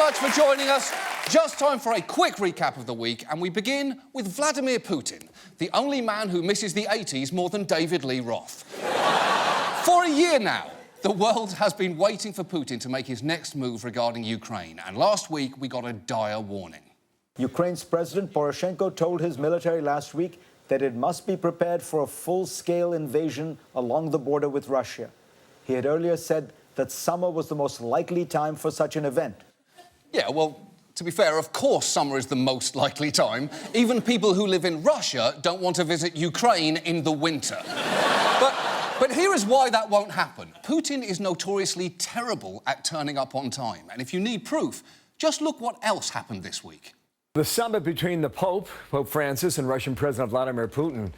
much for joining us. Just time for a quick recap of the week, and we begin with Vladimir Putin, the only man who misses the 80s more than David Lee Roth. For a year now, the world has been waiting for Putin to make his next move regarding Ukraine, and last week we got a dire warning. Ukraine's President Poroshenko told his military last week that it must be prepared for a full-scale invasion along the border with Russia. He had earlier said that summer was the most likely time for such an event. Yeah, well, to be fair, of course summer is the most likely time. Even people who live in Russia don't want to visit Ukraine in the winter. But here is why that won't happen. Putin is notoriously terrible at turning up on time. And if you need proof, just look what else happened this week. The summit between the Pope Francis, and Russian President Vladimir Putin.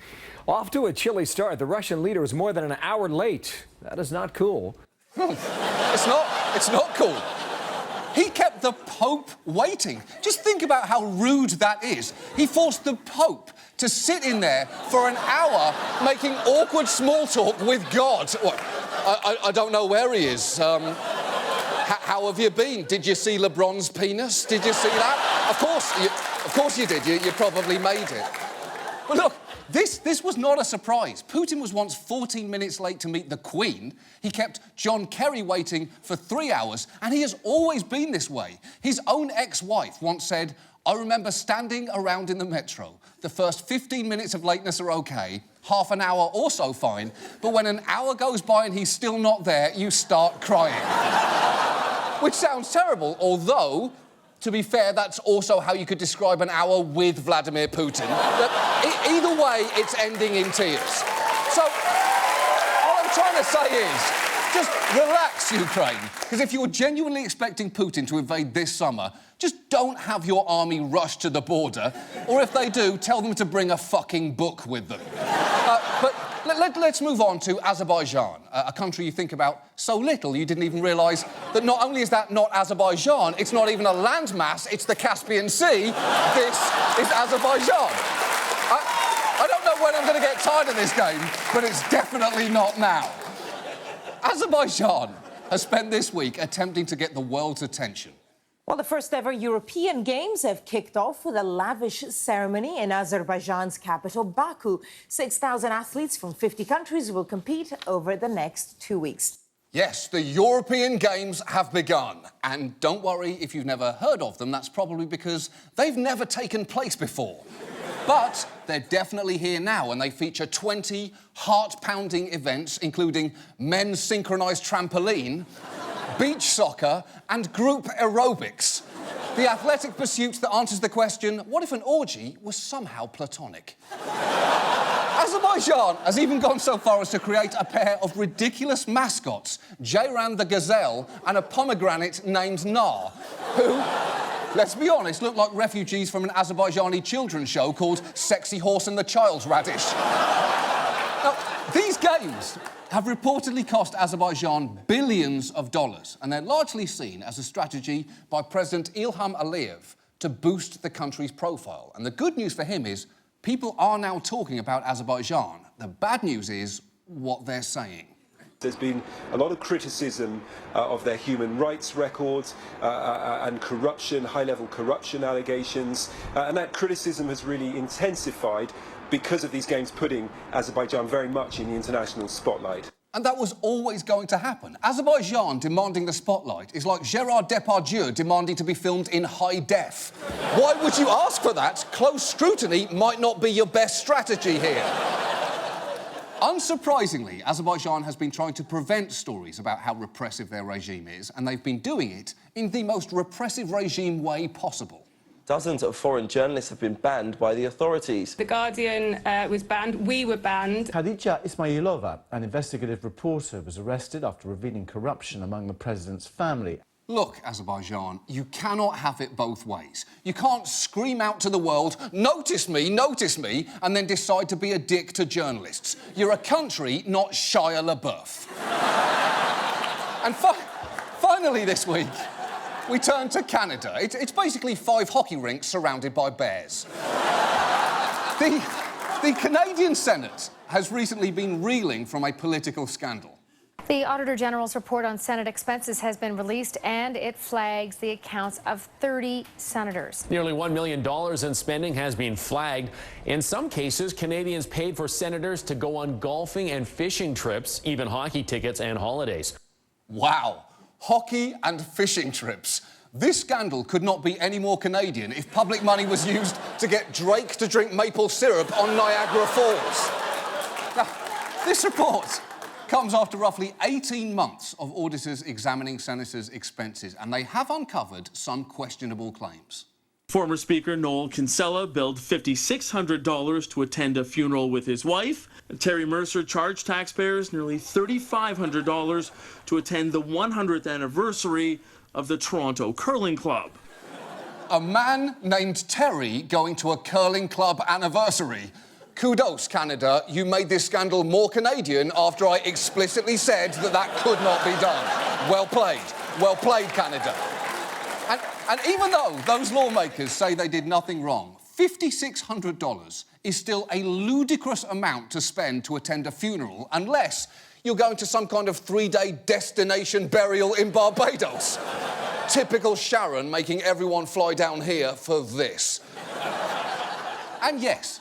Off to a chilly start. The Russian leader was more than an hour late. That is not cool. It's not cool. He kept the Pope waiting. Just think about how rude that is. He forced the Pope to sit in there for an hour making awkward small talk with God. What? I don't know where he is. How have you been? Did you see LeBron's penis? Did you see that? Of course you did. You probably made it. But look, this was not a surprise. Putin was once 14 minutes late to meet the Queen. He kept John Kerry waiting for 3 hours, and he has always been this way. His own ex-wife once said, "I remember standing around in the metro. The first 15 minutes of lateness are OK, half an hour also fine, but when an hour goes by and he's still not there, you start crying." Which sounds terrible, although, to be fair, that's also how you could describe an hour with Vladimir Putin. But either way, it's ending in tears. So, all I'm trying to say is, just relax, Ukraine. Because if you're genuinely expecting Putin to invade this summer, just don't have your army rush to the border. Or if they do, tell them to bring a fucking book with them. But let's move on to Azerbaijan, a country you think about so little you didn't even realise that not only is that not Azerbaijan, it's not even a landmass, it's the Caspian Sea. This is Azerbaijan. I don't know when I'm going to get tired of this game, but it's definitely not now. Azerbaijan has spent this week attempting to get the world's attention. Well, the first ever European Games have kicked off with a lavish ceremony in Azerbaijan's capital, Baku. 6,000 athletes from 50 countries will compete over the next 2 weeks. Yes, the European Games have begun. And don't worry if you've never heard of them, that's probably because they've never taken place before. But they're definitely here now, and they feature 20 heart-pounding events, including men's synchronised trampoline, beach soccer and group aerobics. The athletic pursuit that answers the question, what if an orgy was somehow platonic? Azerbaijan has even gone so far as to create a pair of ridiculous mascots, Jayran the gazelle and a pomegranate named Nar, who, let's be honest, look like refugees from an Azerbaijani children's show called Sexy Horse and the Child's Radish. Now, these games have reportedly cost Azerbaijan billions of dollars, and they're largely seen as a strategy by President Ilham Aliyev to boost the country's profile. And the good news for him is people are now talking about Azerbaijan. The bad news is what they're saying. There's been a lot of criticism of their human rights records and corruption, high-level corruption allegations, and that criticism has really intensified because of these games putting Azerbaijan very much in the international spotlight. And that was always going to happen. Azerbaijan demanding the spotlight is like Gérard Depardieu demanding to be filmed in high def. Why would you ask for that? Close scrutiny might not be your best strategy here. Unsurprisingly, Azerbaijan has been trying to prevent stories about how repressive their regime is, and they've been doing it in the most repressive regime way possible. Dozens of foreign journalists have been banned by the authorities. The Guardian was banned, we were banned. Khadija Ismailova, an investigative reporter, was arrested after revealing corruption among the president's family. Look, Azerbaijan, you cannot have it both ways. You can't scream out to the world, notice me, and then decide to be a dick to journalists. You're a country, not Shia LaBeouf. And finally this week, we turn to Canada. It's basically 5 hockey rinks surrounded by bears. The Canadian Senate has recently been reeling from a political scandal. The Auditor General's report on Senate expenses has been released, and it flags the accounts of 30 senators. Nearly $1 million in spending has been flagged. In some cases, Canadians paid for senators to go on golfing and fishing trips, even hockey tickets and holidays. Wow, hockey and fishing trips. This scandal could not be any more Canadian if public money was used to get Drake to drink maple syrup on Niagara Falls. Now, this report comes after roughly 18 months of auditors examining senators' expenses, and they have uncovered some questionable claims. Former Speaker Noel Kinsella billed $5,600 to attend a funeral with his wife. Terry Mercer charged taxpayers nearly $3,500 to attend the 100th anniversary of the Toronto Curling Club. A man named Terry going to a curling club anniversary. Kudos, Canada. You made this scandal more Canadian after I explicitly said that that could not be done. Well played. Well played, Canada. And even though those lawmakers say they did nothing wrong, $5,600 is still a ludicrous amount to spend to attend a funeral unless you're going to some kind of 3-day destination burial in Barbados. Typical Sharon making everyone fly down here for this. And yes,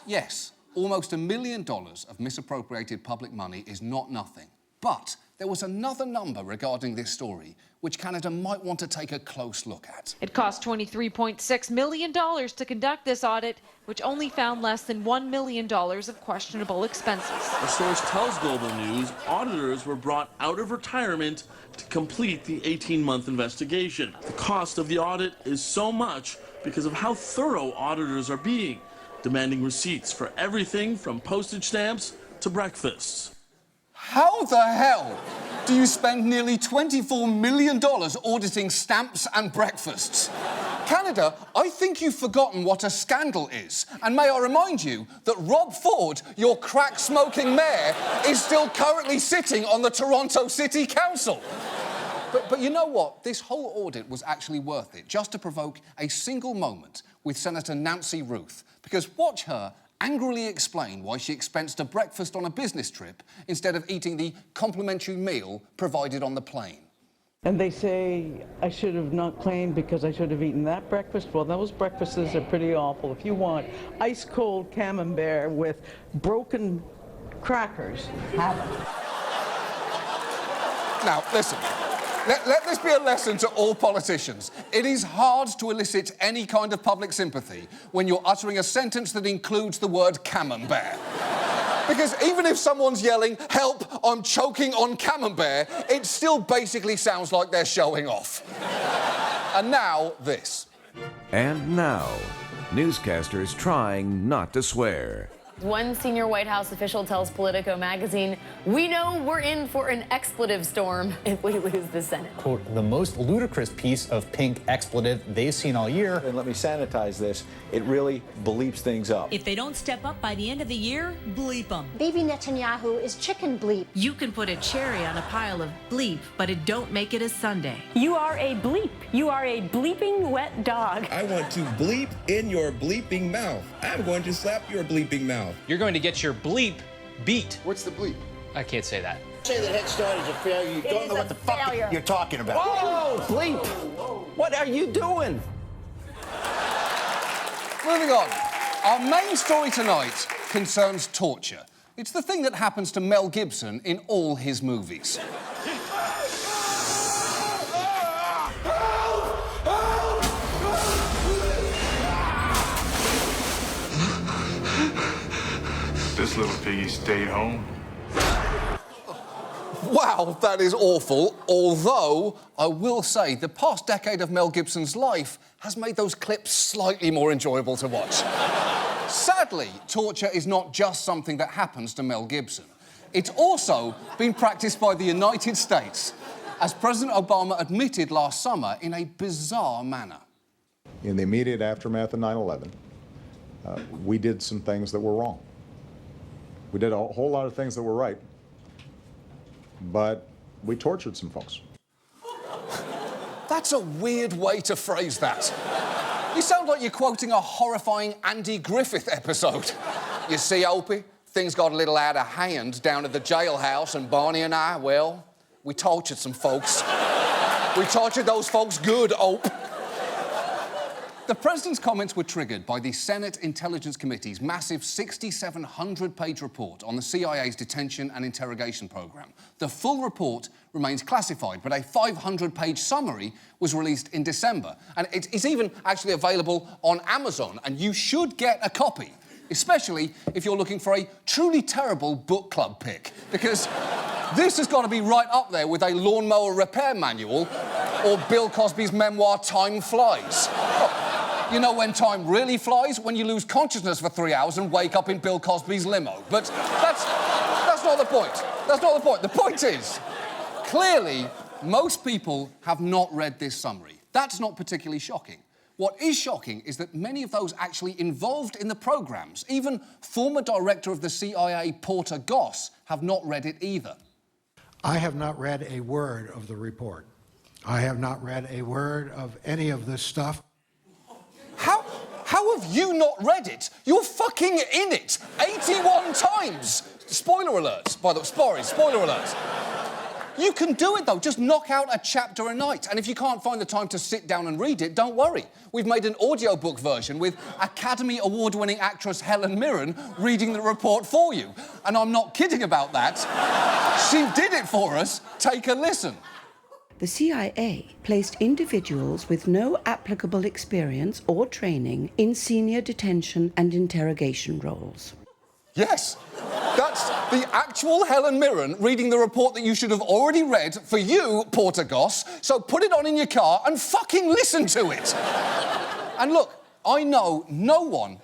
almost $1 million of misappropriated public money is not nothing. But there was another number regarding this story which Canada might want to take a close look at. It cost $23.6 million to conduct this audit, which only found less than $1 million of questionable expenses. A source tells Global News auditors were brought out of retirement to complete the 18-month investigation. The cost of the audit is so much because of how thorough auditors are being, demanding receipts for everything from postage stamps to breakfasts. How the hell do you spend nearly $24 million auditing stamps and breakfasts? Canada, I think you've forgotten what a scandal is. And may I remind you that Rob Ford, your crack-smoking mayor, is still currently sitting on the Toronto City Council. But you know what? This whole audit was actually worth it, just to provoke a single moment with Senator Nancy Ruth. Because watch her angrily explain why she expensed a breakfast on a business trip instead of eating the complimentary meal provided on the plane. And they say I should have not claimed because I should have eaten that breakfast. Well, those breakfasts are pretty awful. If you want ice-cold camembert with broken crackers, have it. Now, listen. Let this be a lesson to all politicians. It is hard to elicit any kind of public sympathy when you're uttering a sentence that includes the word camembert. Because even if someone's yelling, "Help, I'm choking on camembert," it still basically sounds like they're showing off. And now, this. And now, newscasters trying not to swear. One senior White House official tells Politico magazine, "We know we're in for an expletive storm if we lose the Senate." Quote, the most ludicrous piece of pink expletive they've seen all year. And let me sanitize this. It really bleeps things up. If they don't step up by the end of the year, bleep them. Baby Netanyahu is chicken bleep. You can put a cherry on a pile of bleep, but it don't make it a sundae. You are a bleep. You are a bleeping wet dog. I want to bleep in your bleeping mouth. I'm going to slap your bleeping mouth. You're going to get your bleep beat. What's the bleep? I can't say that. Say that Head Start is a failure. You don't know what the fuck you're talking about. Whoa, bleep! What are you doing? Moving on. Our main story tonight concerns torture. It's the thing that happens to Mel Gibson in all his movies. This little piggy stayed home. Wow, that is awful. Although, I will say, the past decade of Mel Gibson's life has made those clips slightly more enjoyable to watch. Sadly, torture is not just something that happens to Mel Gibson. It's also been practiced by the United States, as President Obama admitted last summer in a bizarre manner. In the immediate aftermath of 9/11, we did some things that were wrong. We did a whole lot of things that were right, but we tortured some folks. That's a weird way to phrase that. You sound like you're quoting a horrifying Andy Griffith episode. You see, Opie, things got a little out of hand down at the jailhouse, and Barney and I, well, We tortured some folks. We tortured those folks good, Ope. The president's comments were triggered by the Senate Intelligence Committee's massive 6,700-page report on the CIA's detention and interrogation program. The full report remains classified, but a 500-page summary was released in December. And it's even actually available on Amazon, and you should get a copy, especially if you're looking for a truly terrible book club pick, because this has got to be right up there with a lawnmower repair manual or Bill Cosby's memoir, Time Flies. You know when time really flies? When you lose consciousness for 3 hours and wake up in Bill Cosby's limo. But that's not the point. That's not the point. The point is, clearly, most people have not read this summary. That's not particularly shocking. What is shocking is that many of those actually involved in the programs, even former director of the CIA, Porter Goss, have not read it either. I have not read a word of the report. I have not read a word of any of this stuff. How have you not read it? You're fucking in it 81 times. Spoiler alerts, by the way. Sorry, spoiler alerts. You can do it, though. Just knock out a chapter a night. And if you can't find the time to sit down and read it, don't worry. We've made an audiobook version with Academy Award-winning actress Helen Mirren reading the report for you. And I'm not kidding about that. She did it for us. Take a listen. The CIA placed individuals with no applicable experience or training in senior detention and interrogation roles. Yes, that's the actual Helen Mirren reading the report that you should have already read for you, Porter Goss, so put it on in your car and fucking listen to it. And look, I know no one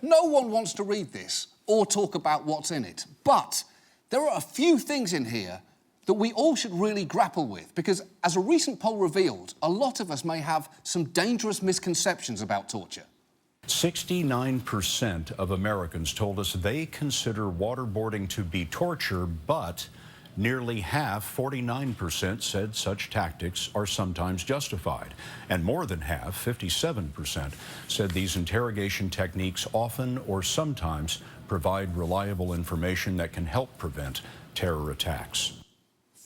wants to read this or talk about what's in it, but there are a few things in here that we all should really grapple with, because as a recent poll revealed, a lot of us may have some dangerous misconceptions about torture. 69% of Americans told us they consider waterboarding to be torture, but nearly half, 49%, said such tactics are sometimes justified. And more than half, 57%, said these interrogation techniques often or sometimes provide reliable information that can help prevent terror attacks.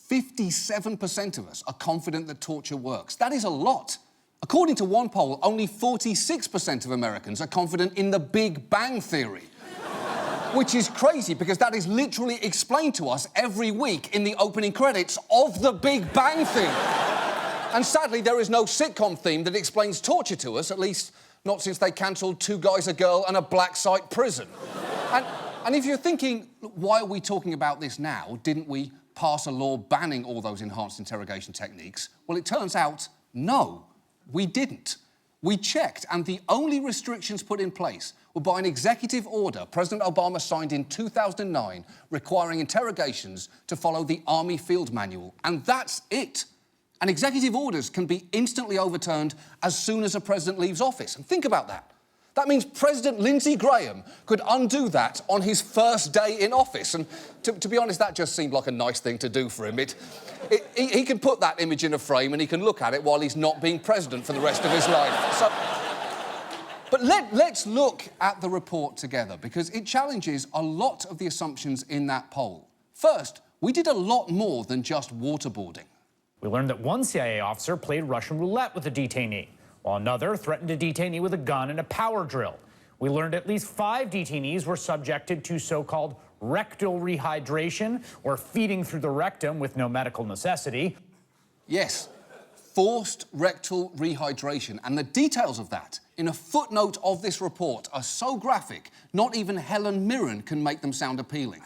57% of us are confident that torture works. That is a lot. According to one poll, only 46% of Americans are confident in the Big Bang Theory. Which is crazy, because that is literally explained to us every week in the opening credits of the Big Bang Theory. And sadly, there is no sitcom theme that explains torture to us, at least not since they cancelled Two Guys, a Girl and a Black Site Prison. And if you're thinking, why are we talking about this now? Didn't we pass a law banning all those enhanced interrogation techniques? Well, it turns out, no, we didn't. We checked, and the only restrictions put in place were by an executive order President Obama signed in 2009 requiring interrogations to follow the Army Field Manual. And that's it. And executive orders can be instantly overturned as soon as a president leaves office. And think about that. That means President Lindsey Graham could undo that on his first day in office. And to be honest, that just seemed like a nice thing to do for him. He can put that image in a frame and he can look at it while he's not being president for the rest of his life. But let's look at the report together, because it challenges a lot of the assumptions in that poll. First, we did a lot more than just waterboarding. We learned that one CIA officer played Russian roulette with a detainee, while another threatened a detainee with a gun and a power drill. We learned at least 5 detainees were subjected to so-called rectal rehydration, or feeding through the rectum with no medical necessity. Yes, forced rectal rehydration. And the details of that in a footnote of this report are so graphic, not even Helen Mirren can make them sound appealing.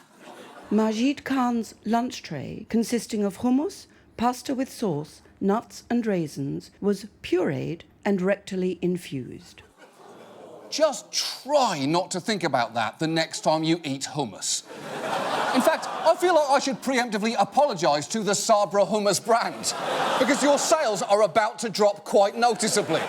Majid Khan's lunch tray, consisting of hummus, pasta with sauce, nuts and raisins, was pureed and rectally infused. Just try not to think about that the next time you eat hummus. In fact, I feel like I should preemptively apologise to the Sabra hummus brand, because your sales are about to drop quite noticeably.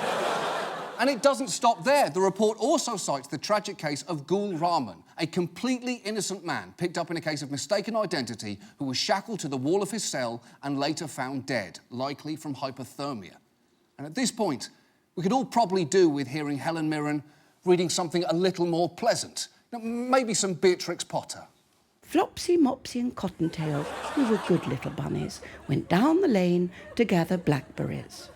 And it doesn't stop there. The report also cites the tragic case of Gul Rahman, a completely innocent man picked up in a case of mistaken identity who was shackled to the wall of his cell and later found dead, likely from hypothermia. And at this point, we could all probably do with hearing Helen Mirren reading something a little more pleasant. Maybe some Beatrix Potter. Flopsy, Mopsy and Cottontail, who were good little bunnies, went down the lane to gather blackberries.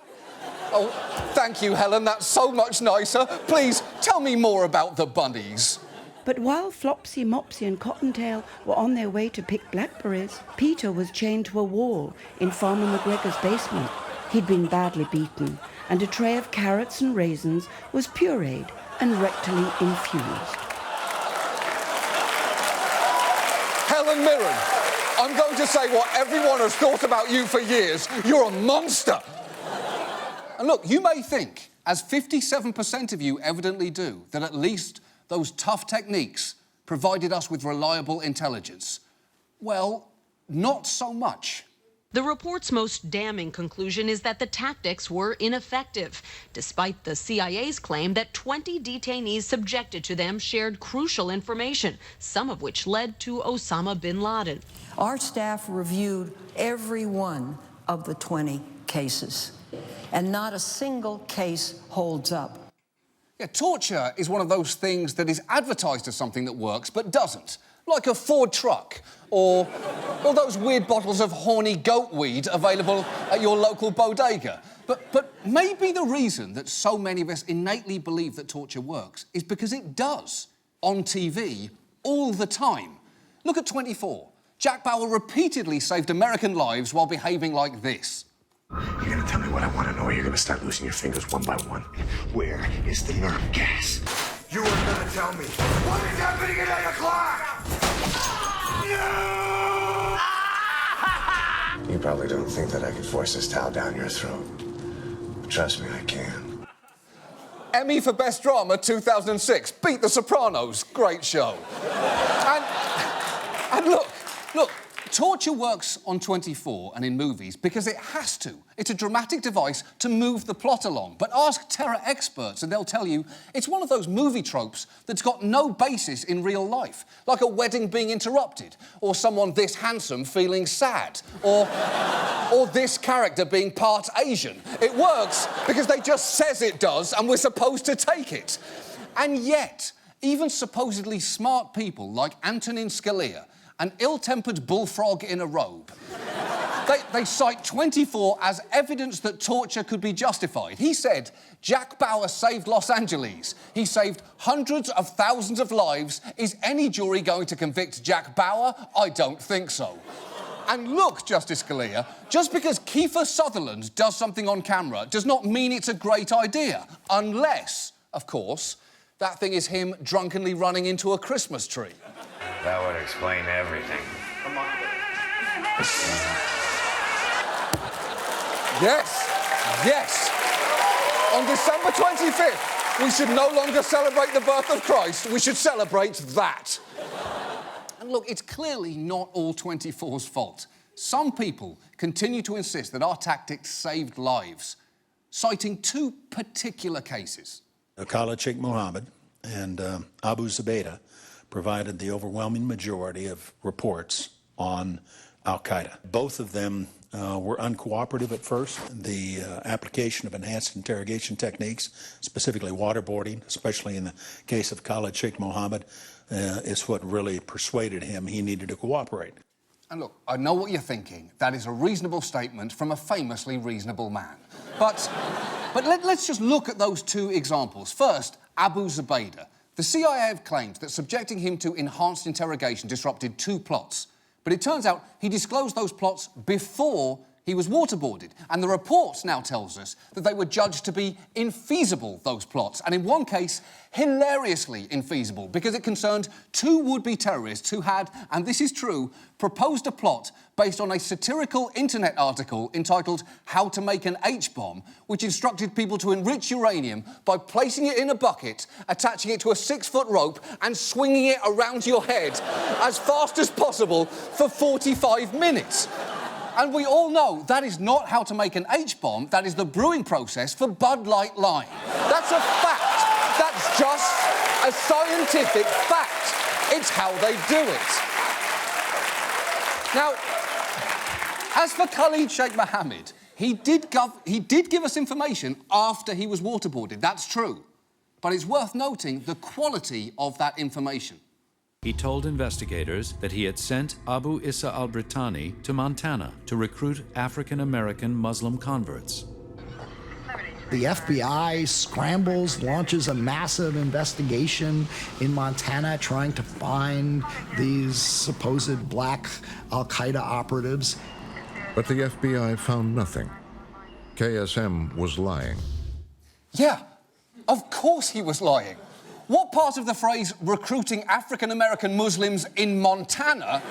Oh, thank you, Helen. That's so much nicer. Please, tell me more about the bunnies. But while Flopsy, Mopsy and Cottontail were on their way to pick blackberries, Peter was chained to a wall in Farmer McGregor's basement. He'd been badly beaten, and a tray of carrots and raisins was pureed and rectally infused. Helen Mirren, I'm going to say what everyone has thought about you for years. You're a monster. And look, you may think, as 57% of you evidently do, that at least those tough techniques provided us with reliable intelligence. Well, not so much. The report's most damning conclusion is that the tactics were ineffective, despite the CIA's claim that 20 detainees subjected to them shared crucial information, some of which led to Osama bin Laden. Our staff reviewed every one of the 20 cases, and not a single case holds up. Yeah, torture is one of those things that is advertised as something that works but doesn't. Like a Ford truck, or those weird bottles of horny goat weed available at your local bodega. But maybe the reason that so many of us innately believe that torture works is because it does, on TV, all the time. Look at 24. Jack Bauer repeatedly saved American lives while behaving like this. You're gonna tell me what I want to know, or you're gonna start losing your fingers one by one. Where is the nerve gas? You are gonna tell me what is happening at 8 o'clock! No! You probably don't think that I could force this towel down your throat. But trust me, I can. Emmy for Best Drama 2006. Beat The Sopranos. Great show. And look, torture works on 24 and in movies because it has to. It's a dramatic device to move the plot along. But ask terror experts and they'll tell you it's one of those movie tropes that's got no basis in real life. Like a wedding being interrupted, or someone this handsome feeling sad, or this character being part Asian. It works because they just says it does and we're supposed to take it. And yet, even supposedly smart people like Antonin Scalia, an ill-tempered bullfrog in a robe, they cite 24 as evidence that torture could be justified. He said, Jack Bauer saved Los Angeles. He saved hundreds of thousands of lives. Is any jury going to convict Jack Bauer? I don't think so. And look, Justice Scalia, just because Kiefer Sutherland does something on camera does not mean it's a great idea. Unless, of course, that thing is him drunkenly running into a Christmas tree. That would explain everything. Yes. On December 25th, we should no longer celebrate the birth of Christ. We should celebrate that. And look, it's clearly not all 24's fault. Some people continue to insist that our tactics saved lives, citing two particular cases. Khalid Sheikh Mohammed and Abu Zubaydah provided the overwhelming majority of reports on al-Qaeda. Both of them were uncooperative at first. The application of enhanced interrogation techniques, specifically waterboarding, especially in the case of Khalid Sheikh Mohammed, is what really persuaded him he needed to cooperate. And look, I know what you're thinking. That is a reasonable statement from a famously reasonable man. But let's just look at those two examples. First, Abu Zubaydah. The CIA have claimed that subjecting him to enhanced interrogation disrupted two plots. But it turns out he disclosed those plots before he was waterboarded. And the report now tells us that they were judged to be infeasible, those plots. And in one case, hilariously infeasible, because it concerned two would-be terrorists who had, and this is true, proposed a plot based on a satirical internet article entitled How to Make an H-Bomb, which instructed people to enrich uranium by placing it in a bucket, attaching it to a 6-foot rope and swinging it around your head as fast as possible for 45 minutes. And we all know that is not how to make an H-bomb. That is the brewing process for Bud Light Lime. That's a fact. That's just a scientific fact. It's how they do it. Now, as for Khalid Sheikh Mohammed, he did give us information after he was waterboarded. That's true. But it's worth noting the quality of that information. He told investigators that he had sent Abu Issa al-Britani to Montana to recruit African-American Muslim converts. The FBI scrambles, launches a massive investigation in Montana trying to find these supposed black al-Qaeda operatives. But the FBI found nothing. KSM was lying. Yeah, of course he was lying. What part of the phrase recruiting African-American Muslims in Montana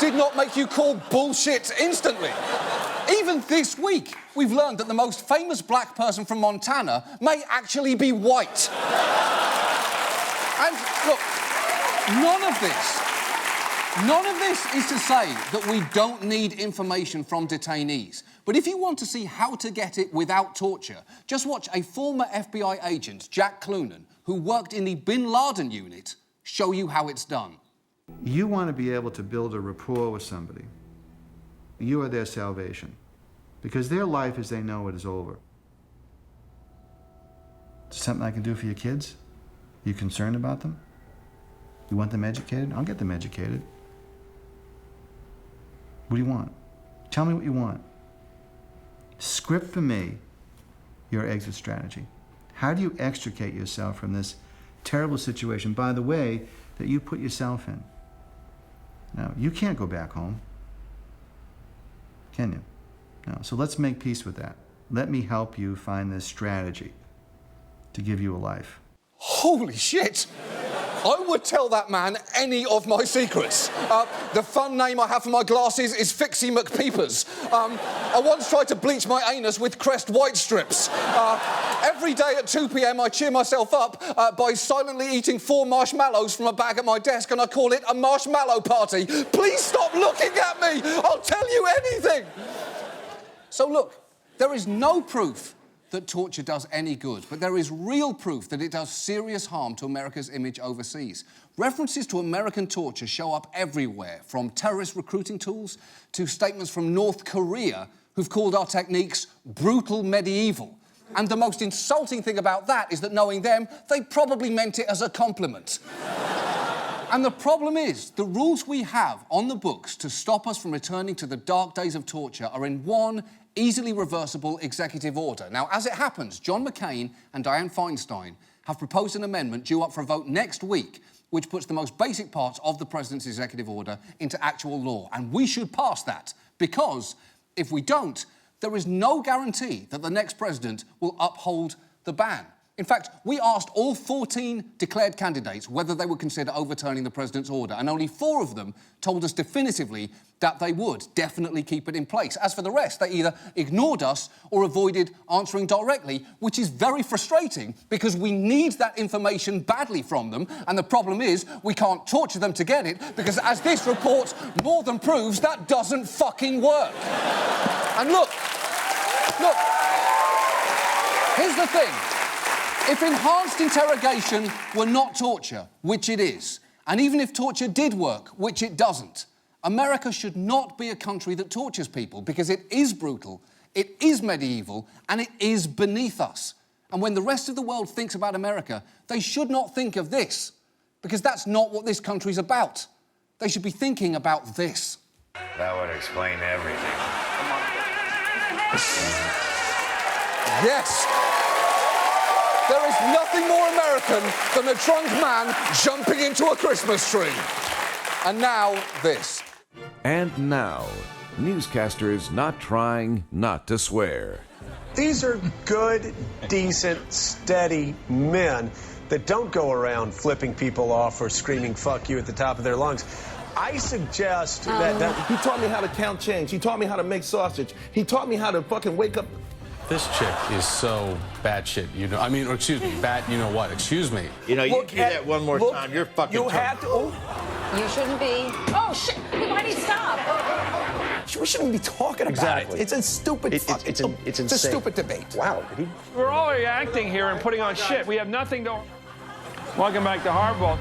did not make you call bullshit instantly? Even this week, we've learned that the most famous black person from Montana may actually be white. And look, none of this is to say that we don't need information from detainees. But if you want to see how to get it without torture, just watch a former FBI agent, Jack Clunan, who worked in the Bin Laden unit, show you how it's done. You want to be able to build a rapport with somebody. You are their salvation. Because their life as they know it is over. Something I can do for your kids? You concerned about them? You want them educated? I'll get them educated. What do you want? Tell me what you want. Script for me your exit strategy. How do you extricate yourself from this terrible situation, by the way, that you put yourself in? Now, you can't go back home, can you? No, so let's make peace with that. Let me help you find this strategy to give you a life. Holy shit! I would tell that man any of my secrets. The fun name I have for my glasses is Fixie McPeepers. I once tried to bleach my anus with Crest white strips. Every day at 2 p.m. I cheer myself up by silently eating 4 marshmallows from a bag at my desk, and I call it a marshmallow party. Please stop looking at me! I'll tell you anything! So look, there is no proof that torture does any good, but there is real proof that it does serious harm to America's image overseas. References to American torture show up everywhere, from terrorist recruiting tools to statements from North Korea, who've called our techniques brutal medieval. And the most insulting thing about that is that, knowing them, they probably meant it as a compliment. And the problem is, the rules we have on the books to stop us from returning to the dark days of torture are in one easily reversible executive order. Now, as it happens, John McCain and Dianne Feinstein have proposed an amendment due up for a vote next week, which puts the most basic parts of the president's executive order into actual law. And we should pass that, because if we don't, there is no guarantee that the next president will uphold the ban. In fact, we asked all 14 declared candidates whether they would consider overturning the president's order, and only 4 of them told us definitively that they would definitely keep it in place. As for the rest, they either ignored us or avoided answering directly, which is very frustrating because we need that information badly from them, and the problem is we can't torture them to get it because, as this report more than proves, that doesn't fucking work. And look, here's the thing. If enhanced interrogation were not torture, which it is, and even if torture did work, which it doesn't, America should not be a country that tortures people because it is brutal, it is medieval, and it is beneath us. And when the rest of the world thinks about America, they should not think of this, because that's not what this country's about. They should be thinking about this. That would explain everything. Yes! There is nothing more American than a drunk man jumping into a Christmas tree. And now, this. And now, newscasters not trying not to swear. These are good, decent, steady men that don't go around flipping people off or screaming "fuck you" at the top of their lungs. I suggest that... He taught me how to count change. He taught me how to make sausage. He taught me how to fucking wake up... This chick is so bad shit, you know. I mean, or excuse me, bad, you know what? Excuse me. You know, you do that one more time, you're fucking... You have to... Oh. You shouldn't be... Oh, shit! Why did he stop? We shouldn't be talking about it. It's a stupid... It's a stupid debate. Wow. We're all reacting here and putting on shit. We have nothing to... Welcome back to Hardball.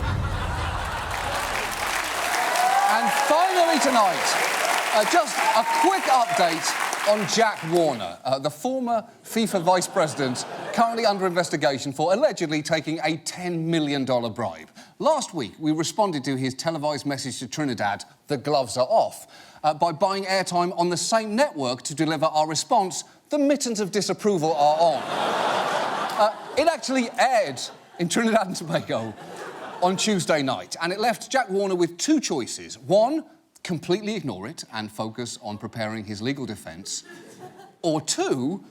And finally tonight, just a quick update on Jack Warner, the former FIFA vice president, currently under investigation for allegedly taking a $10 million bribe. Last week, we responded to his televised message to Trinidad, "The gloves are off," by buying airtime on the same network to deliver our response, "The mittens of disapproval are on." It actually aired in Trinidad and Tobago on Tuesday night, and it left Jack Warner with two choices. One, completely ignore it and focus on preparing his legal defence. Or two,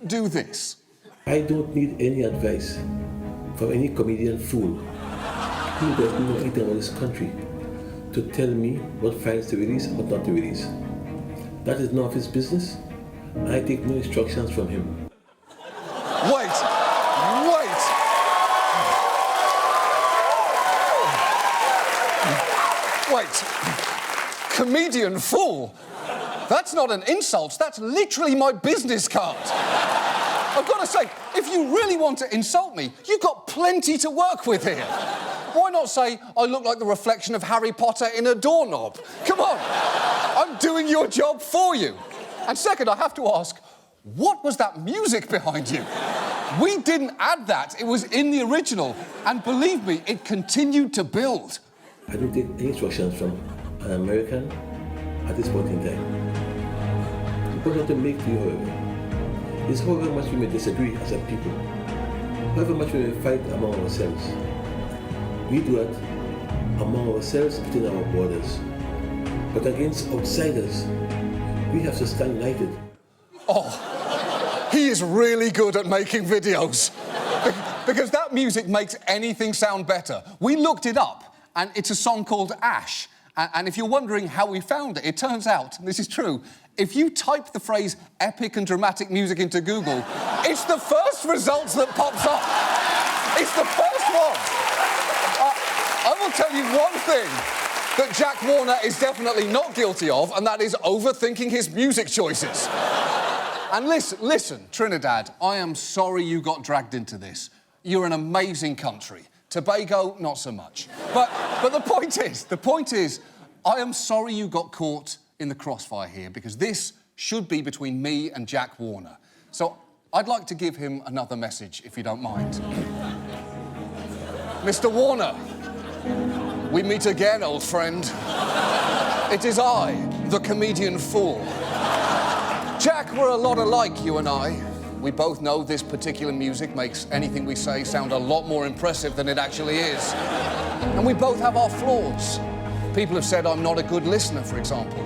do this. I don't need any advice from any comedian fool who doesn't know anything about this country to tell me what files to release or not to release. That is none of his business. I take no instructions from him. Wait! Comedian fool? That's not an insult, that's literally my business card. I've got to say, if you really want to insult me, you've got plenty to work with here. Why not say I look like the reflection of Harry Potter in a doorknob? Come on, I'm doing your job for you. And second, I have to ask, what was that music behind you? We didn't add that, it was in the original. And believe me, it continued to build. I don't take any instructions from an American at this point in time. The point I want to make to you, however, is however much we may disagree as a people, however much we may fight among ourselves, we do it among ourselves within our borders. But against outsiders, we have to stand united. Oh, he is really good at making videos. Because that music makes anything sound better. We looked it up, and it's a song called Ash. And if you're wondering how we found it, it turns out, and this is true, if you type the phrase epic and dramatic music into Google, it's the first results that pops up. It's the first one. I will tell you one thing that Jack Warner is definitely not guilty of, and that is overthinking his music choices. And listen, Trinidad, I am sorry you got dragged into this. You're an amazing country. Tobago, not so much. But the point is, I am sorry you got caught in the crossfire here, because this should be between me and Jack Warner. So I'd like to give him another message, if you don't mind. Mr. Warner, we meet again, old friend. It is I, the comedian fool. Jack, we're a lot alike, you and I. We both know this particular music makes anything we say sound a lot more impressive than it actually is. And we both have our flaws. People have said I'm not a good listener, for example.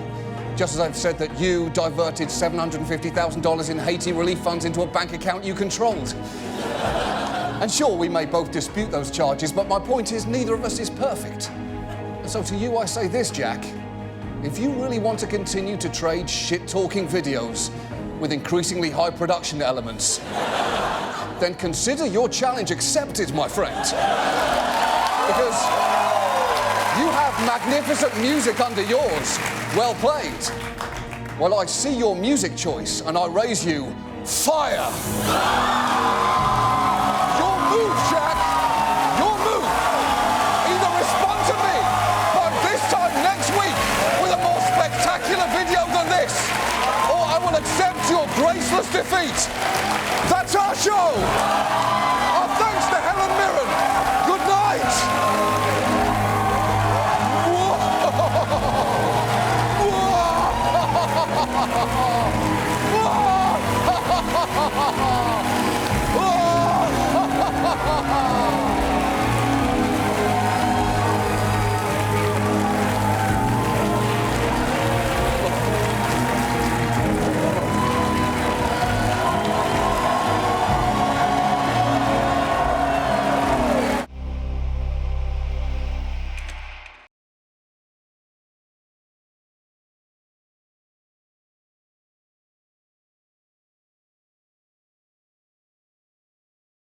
Just as I've said that you diverted $750,000 in Haiti relief funds into a bank account you controlled. And sure, we may both dispute those charges, but my point is neither of us is perfect. And so to you I say this, Jack. If you really want to continue to trade shit-talking videos with increasingly high production elements, then consider your challenge accepted, my friend. Because you have magnificent music under yours. Well played. Well, I see your music choice and I raise you fire. Your move, Jack. Your move. Either respond to me, but this time next week with a more spectacular video than this, or I will accept your graceless defeat. That's our show.